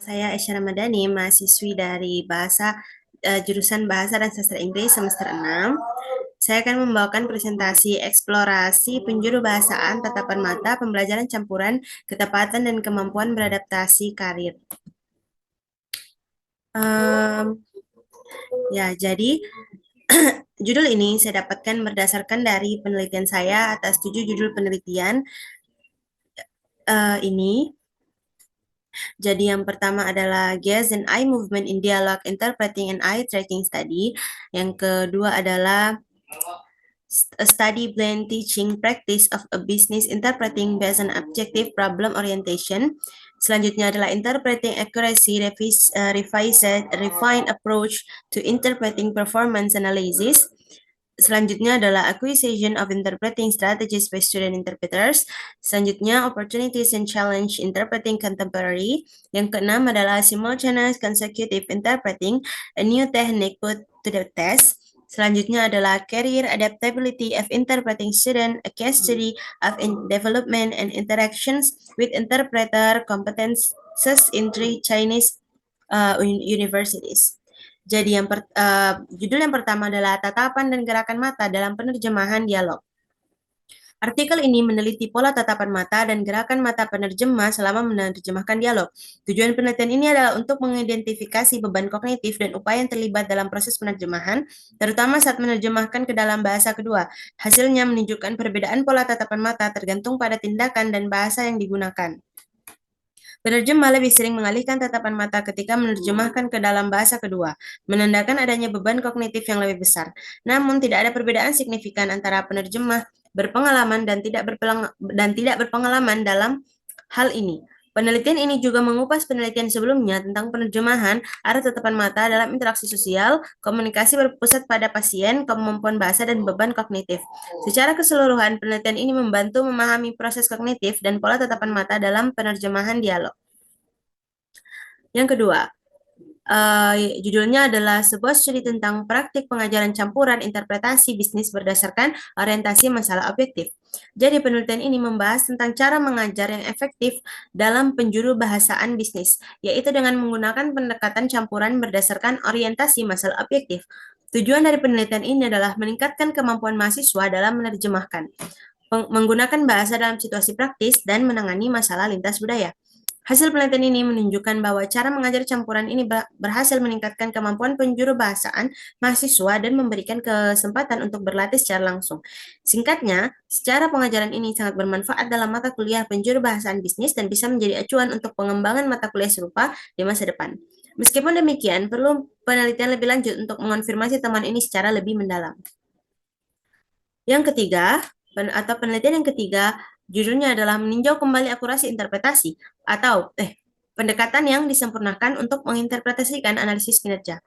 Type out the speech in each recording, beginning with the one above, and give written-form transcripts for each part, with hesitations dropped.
Saya Aisyah Ramadhani, mahasiswi dari jurusan Bahasa dan Sastra Inggris semester 6. Saya akan membawakan presentasi eksplorasi penjuru bahasaan, tatapan mata, pembelajaran campuran, ketepatan, dan kemampuan beradaptasi karir. Em, jadi judul ini saya dapatkan berdasarkan dari penelitian saya atas 7 judul penelitian ini. Jadi yang pertama adalah Gaze and Eye Movement in Dialogue Interpreting and Eye Tracking Study. Yang kedua adalah A Study Blend Teaching Practice of a Business Interpreting Based on Objective Problem Orientation. Selanjutnya adalah Interpreting Accuracy Refined Approach to Interpreting Performance Analysis. Selanjutnya adalah Acquisition of Interpreting Strategies by Student Interpreters. Selanjutnya, Opportunities and Challenge Interpreting Contemporary. Yang keenam adalah Simultaneous Consecutive Interpreting, a new technique put to the test. Selanjutnya adalah Career Adaptability of Interpreting Student, a case study of development and interactions with interpreter competences in 3 Chinese universities. Jadi judul yang pertama adalah tatapan dan gerakan mata dalam penerjemahan dialog. Artikel ini meneliti pola tatapan mata dan gerakan mata penerjemah selama menerjemahkan dialog. Tujuan penelitian ini adalah untuk mengidentifikasi beban kognitif dan upaya yang terlibat dalam proses penerjemahan, terutama saat menerjemahkan ke dalam bahasa kedua. Hasilnya menunjukkan perbedaan pola tatapan mata tergantung pada tindakan dan bahasa yang digunakan. Penerjemah lebih sering mengalihkan tatapan mata ketika menerjemahkan ke dalam bahasa kedua, menandakan adanya beban kognitif yang lebih besar. Namun, tidak ada perbedaan signifikan antara penerjemah berpengalaman dan tidak berpengalaman dalam hal ini. Penelitian ini juga mengupas penelitian sebelumnya tentang penerjemahan arah tatapan mata dalam interaksi sosial, komunikasi berpusat pada pasien, kemampuan bahasa, dan beban kognitif. Secara keseluruhan, penelitian ini membantu memahami proses kognitif dan pola tatapan mata dalam penerjemahan dialog. Yang kedua, judulnya adalah sebuah studi tentang praktik pengajaran campuran interpretasi bisnis berdasarkan orientasi masalah objektif. Jadi penelitian ini membahas tentang cara mengajar yang efektif dalam penjuru bahasaan bisnis, yaitu dengan menggunakan pendekatan campuran berdasarkan orientasi masalah objektif. Tujuan dari penelitian ini adalah meningkatkan kemampuan mahasiswa dalam menerjemahkan, menggunakan bahasa dalam situasi praktis, dan menangani masalah lintas budaya. Hasil penelitian ini menunjukkan bahwa cara mengajar campuran ini berhasil meningkatkan kemampuan penjuru bahasaan mahasiswa dan memberikan kesempatan untuk berlatih secara langsung. Singkatnya, secara pengajaran ini sangat bermanfaat dalam mata kuliah penjuru bahasaan bisnis dan bisa menjadi acuan untuk pengembangan mata kuliah serupa di masa depan. Meskipun demikian, perlu penelitian lebih lanjut untuk mengonfirmasi temuan ini secara lebih mendalam. Yang ketiga, atau penelitian yang ketiga, judulnya adalah meninjau kembali akurasi interpretasi atau pendekatan yang disempurnakan untuk menginterpretasikan analisis kinerja.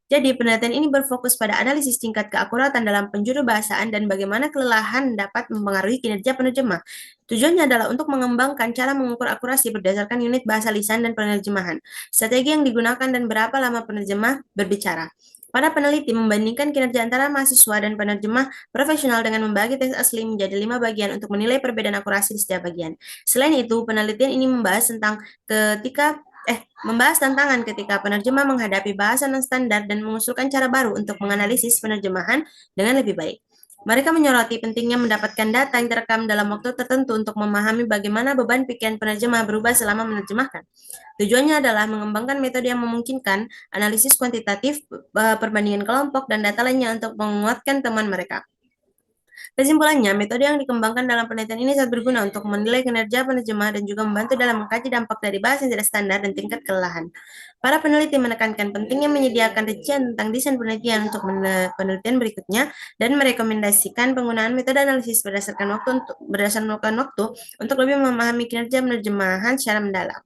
Jadi, penelitian ini berfokus pada analisis tingkat keakuratan dalam penjuru bahasaan dan bagaimana kelelahan dapat mempengaruhi kinerja penerjemah. Tujuannya adalah untuk mengembangkan cara mengukur akurasi berdasarkan unit bahasa lisan dan penerjemahan, strategi yang digunakan dan berapa lama penerjemah berbicara. Para peneliti membandingkan kinerja antara mahasiswa dan penerjemah profesional dengan membagi teks asli menjadi 5 bagian untuk menilai perbedaan akurasi di setiap bagian. Selain itu, penelitian ini membahas tantangan ketika penerjemah menghadapi bahasa non-standar dan mengusulkan cara baru untuk menganalisis penerjemahan dengan lebih baik. Mereka menyoroti pentingnya mendapatkan data yang terekam dalam waktu tertentu untuk memahami bagaimana beban pikiran penerjemah berubah selama menerjemahkan. Tujuannya adalah mengembangkan metode yang memungkinkan analisis kuantitatif, perbandingan kelompok, dan data lainnya untuk menguatkan temuan mereka. Kesimpulannya, metode yang dikembangkan dalam penelitian ini sangat berguna untuk menilai kinerja penerjemah dan juga membantu dalam mengkaji dampak dari bahasa yang tidak standar dan tingkat kelelahan. Para peneliti menekankan pentingnya menyediakan rincian tentang desain penelitian untuk penelitian berikutnya dan merekomendasikan penggunaan metode analisis berdasarkan waktu untuk lebih memahami kinerja penerjemahan secara mendalam.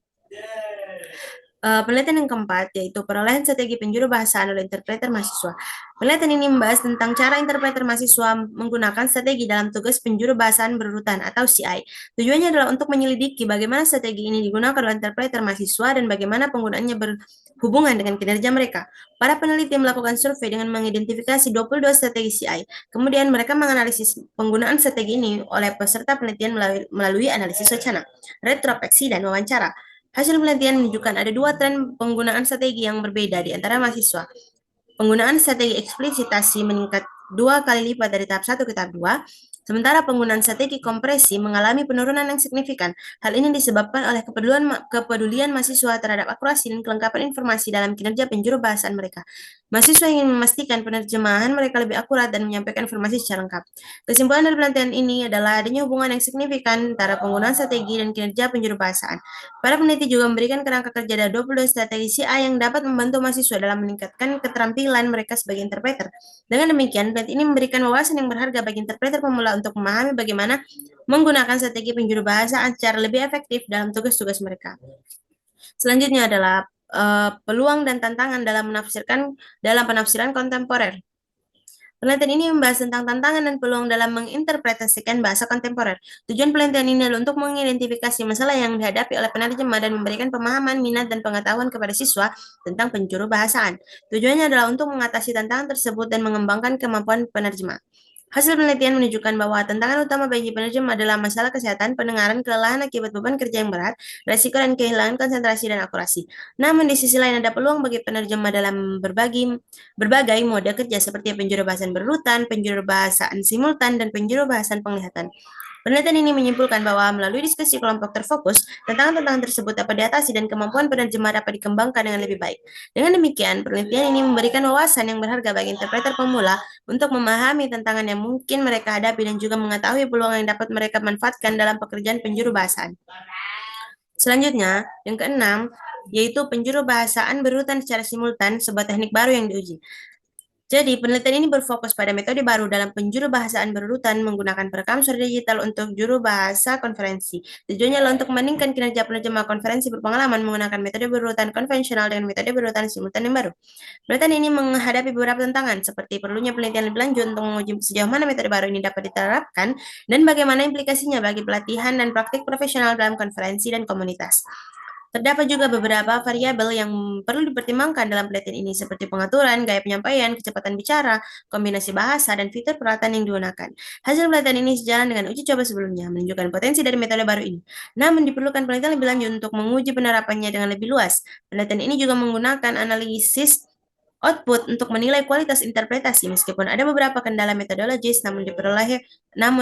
Penelitian yang keempat yaitu perolehan strategi penjuru bahasaan oleh interpreter mahasiswa. Penelitian ini membahas tentang cara interpreter mahasiswa menggunakan strategi dalam tugas penjuru bahasaan berurutan atau CI. Tujuannya adalah untuk menyelidiki bagaimana strategi ini digunakan oleh interpreter mahasiswa dan bagaimana penggunaannya berhubungan dengan kinerja mereka. Para peneliti melakukan survei dengan mengidentifikasi 22 strategi CI. Kemudian mereka menganalisis penggunaan strategi ini oleh peserta penelitian melalui analisis wacana, retrospeksi, dan wawancara. Hasil penelitian menunjukkan ada dua tren penggunaan strategi yang berbeda di antara mahasiswa. Penggunaan strategi eksplisitasi meningkat 2 kali lipat dari tahap 1 ke tahap 2, sementara penggunaan strategi kompresi mengalami penurunan yang signifikan. Hal ini disebabkan oleh kepedulian mahasiswa terhadap akurasi dan kelengkapan informasi dalam kinerja penjuru bahasaan mereka. Mahasiswa ingin memastikan penerjemahan mereka lebih akurat dan menyampaikan informasi secara lengkap. Kesimpulan dari penelitian ini adalah adanya hubungan yang signifikan antara penggunaan strategi dan kinerja penjuru bahasaan. Para peneliti juga memberikan kerangka kerja dari 22 strategi CA yang dapat membantu mahasiswa dalam meningkatkan keterampilan mereka sebagai interpreter. Dengan demikian, peneliti ini memberikan wawasan yang berharga bagi interpreter pemula untuk memahami bagaimana menggunakan strategi penjuru bahasa secara lebih efektif dalam tugas-tugas mereka. Selanjutnya adalah peluang dan tantangan dalam penafsiran kontemporer. Penelitian ini membahas tentang tantangan dan peluang dalam menginterpretasikan bahasa kontemporer. Tujuan penelitian ini adalah untuk mengidentifikasi masalah yang dihadapi oleh penerjemah dan memberikan pemahaman, minat, dan pengetahuan kepada siswa tentang penjuru bahasaan. Tujuannya adalah untuk mengatasi tantangan tersebut dan mengembangkan kemampuan penerjemah. Hasil penelitian menunjukkan bahwa tantangan utama bagi penerjemah adalah masalah kesehatan, pendengaran, kelelahan akibat beban kerja yang berat, resiko dan kehilangan konsentrasi dan akurasi. Namun di sisi lain ada peluang bagi penerjemah dalam berbagai mode kerja seperti penjuru bahasan berurutan, penjuru bahasaan simultan, dan penjuru bahasan penglihatan. Penelitian ini menyimpulkan bahwa melalui diskusi kelompok terfokus, tantangan-tantangan tersebut dapat diatasi dan kemampuan penerjemah dapat dikembangkan dengan lebih baik. Dengan demikian, penelitian ini memberikan wawasan yang berharga bagi interpreter pemula untuk memahami tantangan yang mungkin mereka hadapi dan juga mengetahui peluang yang dapat mereka manfaatkan dalam pekerjaan penjuru bahasaan. Selanjutnya, yang keenam, yaitu penjuru bahasaan berurutan secara simultan, sebuah teknik baru yang diuji. Jadi, penelitian ini berfokus pada metode baru dalam penjuru bahasaan berurutan menggunakan perekam suara digital untuk juru bahasa konferensi. Tujuannya adalah untuk membandingkan kinerja penerjemah konferensi berpengalaman menggunakan metode berurutan konvensional dengan metode berurutan simultan yang baru. Penelitian ini menghadapi beberapa tantangan, seperti perlunya penelitian lebih lanjut untuk menguji sejauh mana metode baru ini dapat diterapkan dan bagaimana implikasinya bagi pelatihan dan praktik profesional dalam konferensi dan komunitas. Terdapat juga beberapa variabel yang perlu dipertimbangkan dalam penelitian ini, seperti pengaturan, gaya penyampaian, kecepatan bicara, kombinasi bahasa, dan fitur peralatan yang digunakan. Hasil penelitian ini sejalan dengan uji coba sebelumnya, menunjukkan potensi dari metode baru ini. Namun, diperlukan penelitian lebih lanjut untuk menguji penerapannya dengan lebih luas. Penelitian ini juga menggunakan analisis output untuk menilai kualitas interpretasi, meskipun ada beberapa kendala metodologis, namun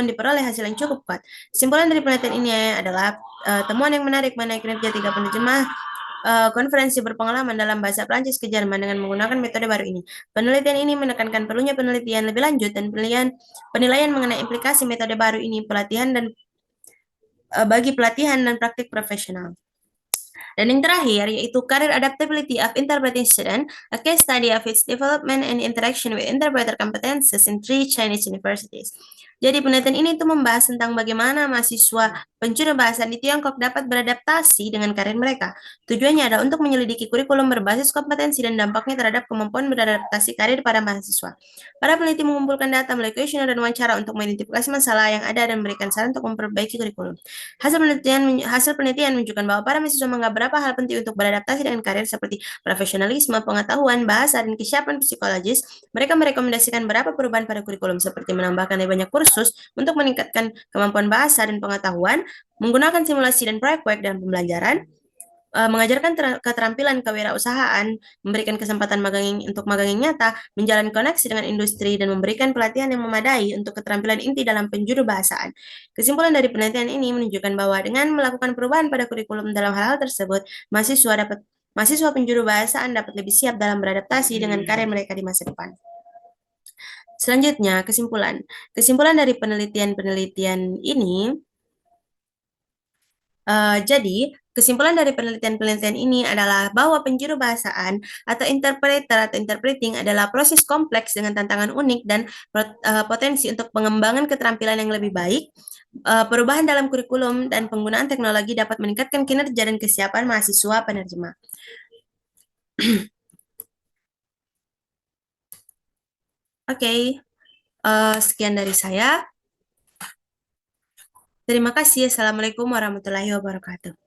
diperoleh hasil yang cukup kuat. Kesimpulan dari penelitian ini adalah temuan yang menarik mengenai kinerja tiga penerjemah konferensi berpengalaman dalam bahasa Prancis ke Jerman dengan menggunakan metode baru ini. Penelitian ini menekankan perlunya penelitian lebih lanjut dan penilaian mengenai implikasi metode baru ini bagi pelatihan dan praktik profesional. Dan yang terakhir yaitu Career Adaptability of Interpreting Student, a case study of its development and interaction with interpreter competences in 3 Chinese universities. Jadi penelitian ini itu membahas tentang bagaimana mahasiswa penjuru bahasa di Tiongkok dapat beradaptasi dengan karir mereka. Tujuannya adalah untuk menyelidiki kurikulum berbasis kompetensi dan dampaknya terhadap kemampuan beradaptasi karir para mahasiswa. Para peneliti mengumpulkan data melalui kuesioner dan wawancara untuk mengidentifikasi masalah yang ada dan memberikan saran untuk memperbaiki kurikulum. Hasil penelitian menunjukkan bahwa para mahasiswa menganggap beberapa hal penting untuk beradaptasi dengan karir seperti profesionalisme, pengetahuan, bahasa, dan kesiapan psikologis. Mereka merekomendasikan beberapa perubahan pada kurikulum seperti menambahkan lebih banyak kursus untuk meningkatkan kemampuan bahasa dan pengetahuan, menggunakan simulasi dan proyek-proyek dalam pembelajaran, mengajarkan keterampilan kewirausahaan, memberikan kesempatan untuk magang yang nyata, menjalin koneksi dengan industri, dan memberikan pelatihan yang memadai untuk keterampilan inti dalam penjuru bahasaan. Kesimpulan dari penelitian ini menunjukkan bahwa dengan melakukan perubahan pada kurikulum dalam hal-hal tersebut, mahasiswa penjuru bahasaan dapat lebih siap dalam beradaptasi dengan karir mereka di masa depan. Selanjutnya, kesimpulan. Kesimpulan dari penelitian-penelitian ini, jadi, kesimpulan dari penelitian-penelitian ini adalah bahwa penjuru bahasaan atau interpreter atau interpreting adalah proses kompleks dengan tantangan unik dan potensi untuk pengembangan keterampilan yang lebih baik. Perubahan dalam kurikulum dan penggunaan teknologi dapat meningkatkan kinerja dan kesiapan mahasiswa penerjemah. Oke, sekian dari saya. Terima kasih. Assalamualaikum warahmatullahi wabarakatuh.